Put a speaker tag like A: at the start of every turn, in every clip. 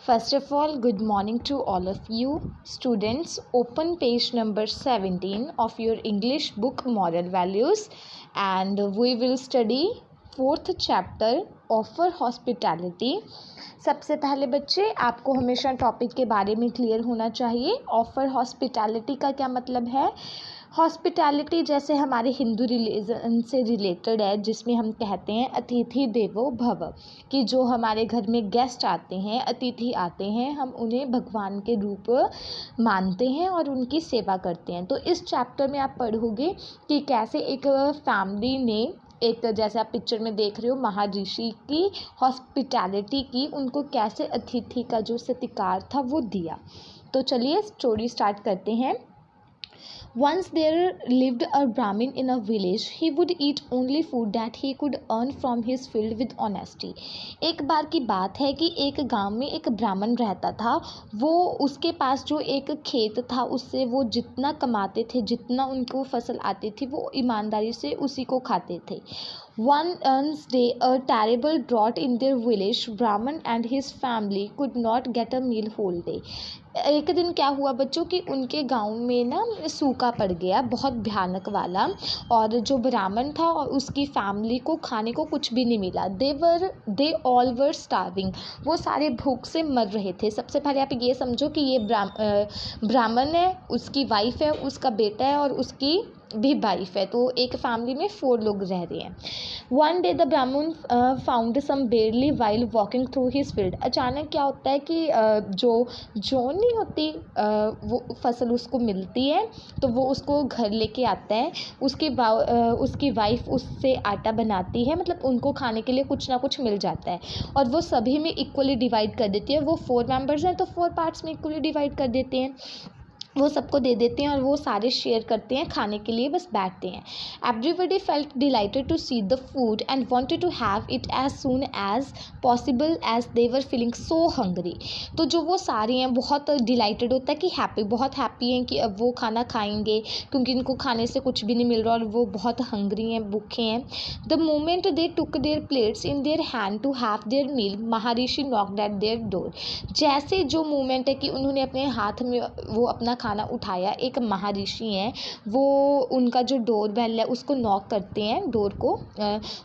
A: First of all, good morning to all of you. Students, open page number 17 of your English book Moral Values and we will study 4th chapter Offer Hospitality. सबसे पहले बच्चे आपको हमेशा topic के बारे में clear होना चाहिए. ऑफर हॉस्पिटैलिटी का क्या मतलब है? हॉस्पिटैलिटी जैसे हमारे हिंदू रिलीजन से रिलेटेड है, जिसमें हम कहते हैं अतिथि देवो भव, कि जो हमारे घर में गेस्ट आते हैं, अतिथि आते हैं, हम उन्हें भगवान के रूप मानते हैं और उनकी सेवा करते हैं. तो इस चैप्टर में आप पढ़ोगे कि कैसे एक फैमिली ने एक, जैसे आप पिक्चर में देख रहे हो, महर्षि की हॉस्पिटैलिटी की, उनको कैसे अतिथि का जो सत्कार था वो दिया. तो चलिए स्टोरी स्टार्ट करते हैं. Once there lived a Brahmin in a village. He would eat only food that he could earn from his field with honesty. एक बार की बात है कि एक गांव में एक ब्राह्मण रहता था. वो उसके पास जो एक खेत था, उससे वो जितना कमाते थे, जितना उनको फसल आती थी, वो ईमानदारी से उसी को खाते थे. One day, a terrible drought in their village. Brahman and his family could not get a meal whole day. एक दिन क्या हुआ बच्चों कि उनके गांव में ना सूखा पड़ गया, बहुत भयानक वाला, और जो ब्राह्मण था और उसकी फैमिली को खाने को कुछ भी नहीं मिला. They all were starving. वो सारे भूख से मर रहे थे. सबसे पहले आप ये समझो कि ये ब्राह्मण है, उसकी वाइफ है, उसका बेटा है और उसकी भी वाइफ है. तो एक फैमिली में 4 लोग रह रहे हैं. One day the Brahmin found some barley while walking through his field. अचानक क्या होता है कि जो नहीं होती, वो फसल उसको मिलती है, तो वो उसको घर लेके आता है. उसकी वाइफ उससे आटा बनाती है, मतलब उनको खाने के लिए कुछ ना कुछ मिल जाता है, और वो सभी में इक्वली डिवाइड कर देती है. वो 4 मेंबर्स हैं तो 4 पार्ट्स में इक्वली डिवाइड कर देते हैं. वो सबको दे देते हैं और वो सारे शेयर करते हैं, खाने के लिए बस बैठते हैं. Everybody felt delighted to see the food and wanted to have it as soon as possible as they were feeling so hungry. तो जो वो सारे हैं, बहुत डिलाइटेड होता है कि हैप्पी, बहुत हैप्पी हैं कि अब वो खाना खाएंगे, क्योंकि इनको खाने से कुछ भी नहीं मिल रहा और वो बहुत हंग्री हैं, भूखे हैं. The moment they took their plates in their hand to have their meal, Maharshi knocked eight their door. जैसे जो मोमेंट है कि उन्होंने अपने हाथ में वो अपना खाना उठाया, एक महर्षि हैं, वो उनका जो डोर बेल है उसको नॉक करते हैं, डोर को.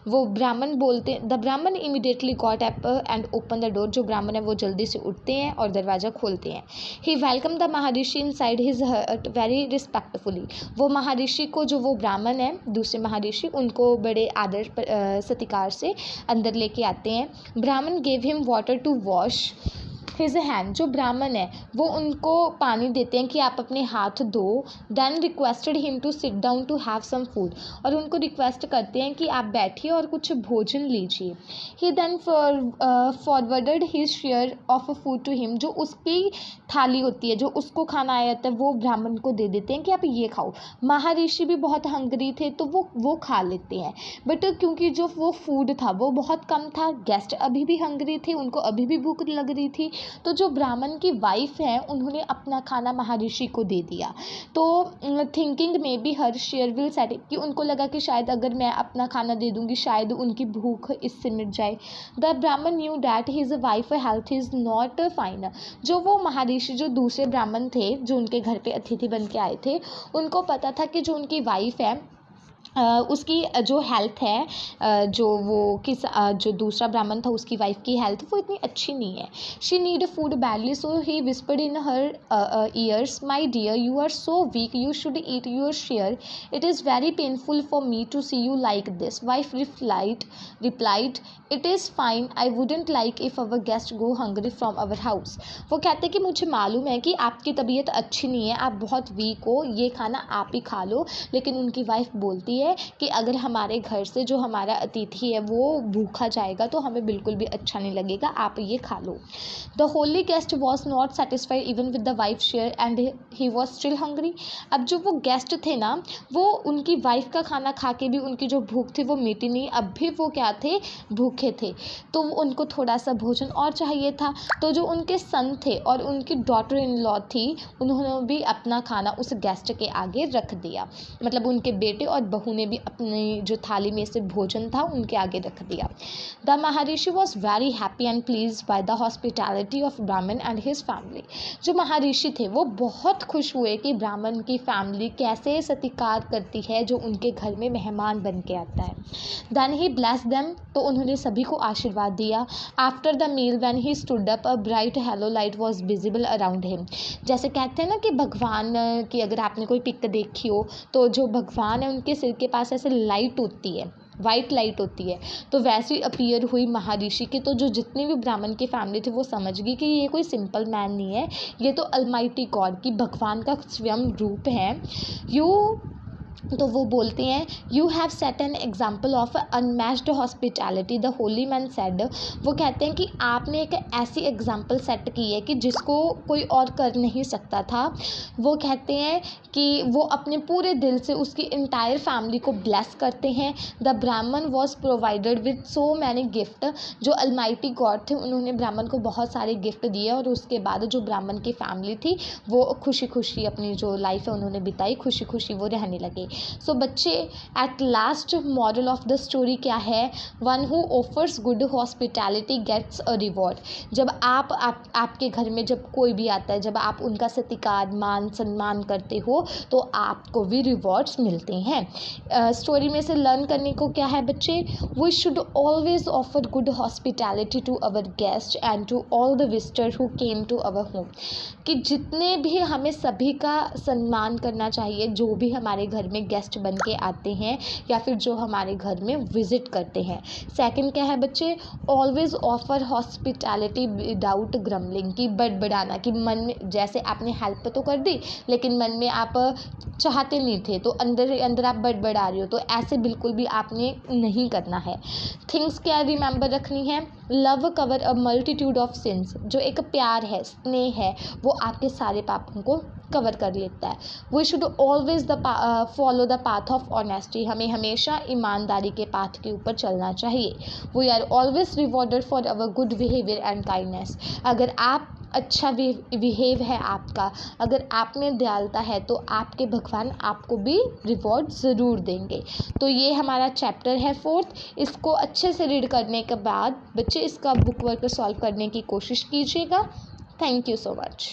A: वो ब्राह्मण बोलते हैं, द ब्राह्मण immediately got up and open the door. जो ब्राह्मण है वो जल्दी से उठते हैं और दरवाज़ा खोलते हैं. ही welcome the Maharshi inside his हट वेरी रिस्पेक्टफुली. वो महर्षि को, जो वो ब्राह्मण है, दूसरे महर्षि, उनको बड़े आदर सत्कार से अंदर लेके आते हैं. Brahmin gave him water to wash his hand. जो ब्राह्मण है वो उनको पानी देते हैं कि आप अपने हाथ धो. Then requested him to sit down to have some food. और उनको रिक्वेस्ट करते हैं कि आप बैठिए और कुछ भोजन लीजिए. He then forwarded his share of food to him. जो उसकी थाली होती है, जो उसको खाना आया था, वो ब्राह्मण को दे देते हैं कि आप ये खाओ. महर्षि भी बहुत हंग्री थे तो वो खा लेते हैं, बट क्योंकि जो वो फूड था वो बहुत कम था, गेस्ट अभी भी हंग्री थे, उनको अभी भी भूख लग रही थी, तो जो ब्राह्मण की वाइफ है उन्होंने अपना खाना महर्षि को दे दिया. तो थिंकिंग में भी हर शेयर विल सेट, कि उनको लगा कि शायद अगर मैं अपना खाना दे दूंगी शायद उनकी भूख इससे मिट जाए. द ब्राह्मण new that his wife health is not fine. जो वो महर्षि, जो दूसरे ब्राह्मण थे जो उनके घर पे अतिथि बन के आए थे, उनको पता था कि जो उनकी वाइफ है, उसकी जो हेल्थ है, जो दूसरा ब्राह्मण था उसकी वाइफ की हेल्थ वो इतनी अच्छी नहीं है. She need food badly, so he whispered in her ears, my dear you are so weak, you should eat your share, it is very painful for me to see you like this. Wife replied it is fine, I wouldn't like if our guest go hungry from our house. वो कहते कि मुझे मालूम है कि आपकी तबीयत अच्छी नहीं है, आप बहुत वीक हो, ये खाना आप ही खा लो. लेकिन उनकी वाइफ बोलती है कि अगर हमारे घर से जो हमारा अतिथि है वो भूखा जाएगा तो हमें बिल्कुल भी अच्छा नहीं लगेगा, आप ये खा लो. The holy guest was not satisfied even with the wife share and he was still hungry. अब जो वो गेस्ट थे ना, वो उनकी वाइफ का खाना खा के भी उनकी जो भूख थी वो मिटी नहीं, अब भी वो क्या थे, भूखे थे. तो उनको थोड़ा सा भोजन और चाहिए था. तो जो उनके सन थे और उनकी डॉटर इन लॉ थी, उन्होंने भी अपना खाना उस गेस्ट के आगे रख दिया. मतलब उनके बेटे और बहू ने भी अपनी जो थाली में से भोजन था उनके आगे रख दिया। The Maharshi was very happy and please by the hospitality of ब्राह्मण एंड हिज फैमिली। जो महर्षि थे वो बहुत खुश हुए कि ब्राह्मण की फैमिली कैसे सत्कार करती है जो उनके घर में मेहमान बन के आता है। देन ही ब्लेस देम, तो उन्होंने सभी को आशीर्वाद दिया। After the meal when he stood up, a bright halo light was visible around him. जैसे कहते हैं ना कि भगवान की अगर आपने कोई पिक देखी हो तो जो भगवान है उनके सिर के पास ऐसे लाइट होती है, वाइट लाइट होती है, तो वैसी अपीयर हुई महर्षि की। तो जो जितनी भी ब्राह्मण की फैमिली थी वो समझ गई कि ये कोई सिंपल मैन नहीं है, ये तो अलमाइटी गॉड की भगवान का स्वयं रूप है। तो वो बोलते हैं you have set an example of unmatched hospitality the Holi man said. वो कहते हैं कि आपने एक ऐसी एग्जाम्पल सेट की है कि जिसको कोई और कर नहीं सकता था। वो कहते हैं कि वो अपने पूरे दिल से उसकी इंटायर फैमिली को ब्लेस करते हैं। द ब्राह्मण was provided with so many gift. जो अलमाइटी गॉड थे उन्होंने ब्राह्मण को बहुत सारे गिफ्ट दिए और उसके बाद जो ब्राह्मण की फैमिली थी वो खुशी खुशी अपनी जो लाइफ है उन्होंने बिताई, खुशी खुशी वो रहने लगे। सो बच्चे at last moral of the story क्या है, one who offers good hospitality gets a reward. जब आपके घर में जब कोई भी आता है, जब आप उनका सत्कार मान सम्मान करते हो तो आपको भी रिवॉर्ड्स मिलते हैं। स्टोरी में से लर्न करने को क्या है बच्चे, we should always offer good hospitality to our guest and to all the visitor who came to our home. कि जितने भी हमें सभी का सम्मान करना चाहिए जो भी हमारे घर में गेस्ट बन के आते हैं या फिर जो हमारे घर में विजिट करते हैं। सेकंड क्या है बच्चे, always offer hospitality without grumbling. की बड़बड़ाना कि मन में जैसे आपने हेल्प तो कर दी लेकिन मन में आप चाहते नहीं थे तो अंदर ही अंदर आप बड़बड़ा रहे हो, तो ऐसे बिल्कुल भी आपने नहीं करना है। थिंग्स क्या रिमेंबर रखनी है, love cover a multitude of since. जो एक प्यार है, स्नेह है, वो आपके सारे पापों को कवर कर लेता है। We should always follow the path of honesty. हमें हमेशा ईमानदारी के पाथ के ऊपर चलना चाहिए। We are always rewarded for our good behaviour and kindness. अगर आप अच्छा बिहेव है आपका, अगर आप में दयालुता है तो आपके भगवान आपको भी रिवॉर्ड ज़रूर देंगे। तो ये हमारा चैप्टर है 4th। इसको अच्छे से रीड करने के बाद बच्चे इसका बुक वर्क सॉल्व करने की कोशिश कीजिएगा। Thank you so much.